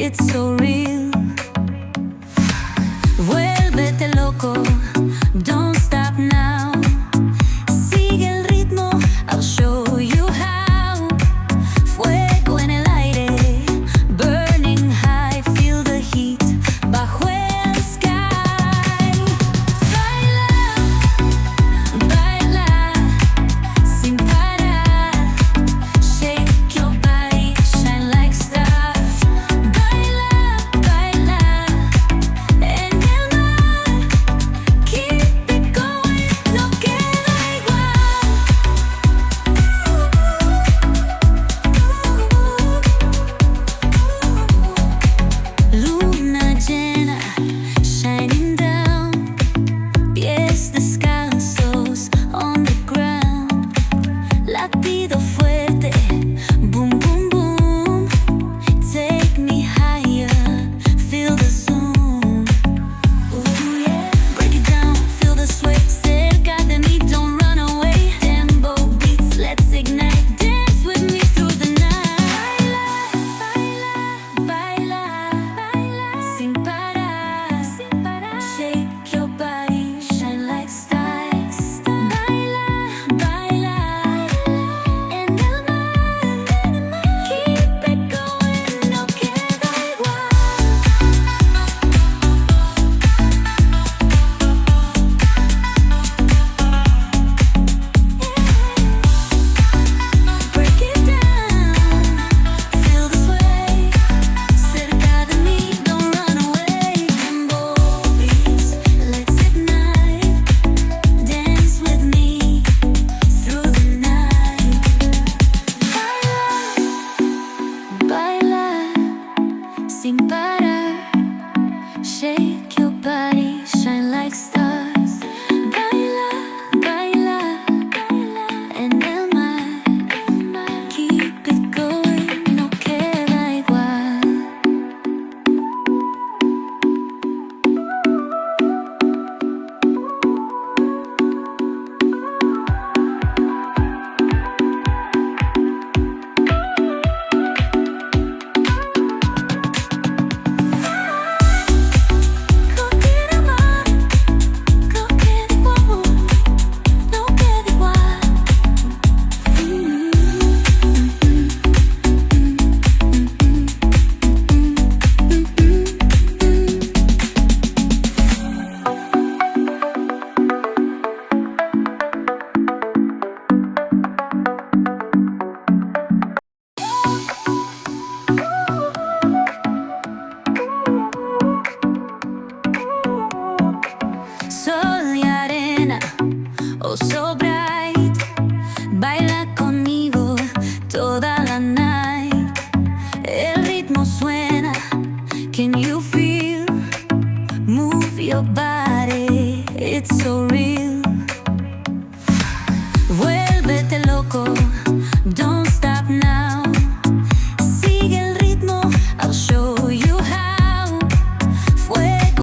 it's so real. Vuélvete loco, don't stop now. Sigue el ritmo, I'll show you how. Fuego en el aire, burning high, feel the heat bajo el sky. Baila, baila, sin parar. Shake your body, shine like stars. Baila, baila, en el mar. Keep it going, no queda igual. Luna llena, shining down. Pies descalzos on the ground. Latido fuerte, boom, boom, boom. Take me higher, feel the zoom. Ooh, yeah. Break it down, feel the sway. Cerca de mí, don't run away. Tempo beats, let's ignite. Dance with me through the night. Baila, baila, baila, sin parar, sin parar. Shake your body, shine like stars. Baila, baila, en el mar. Keep it going, no queda igual. Break it down, feel the sway. Cerca de mí, don't run away. Tempo beats, let's ignite. Dance with me through the night. Baila, baila, sin parar. Shake your body, shine like stars. Baila, baila, baila, en el mar. Keep it going, no queda igual. No queda más, no queda igual, no queda igual. Sol y arena, oh so bright. Baila conmigo toda la night. El ritmo suena, can you feel? Move your body, it's so real.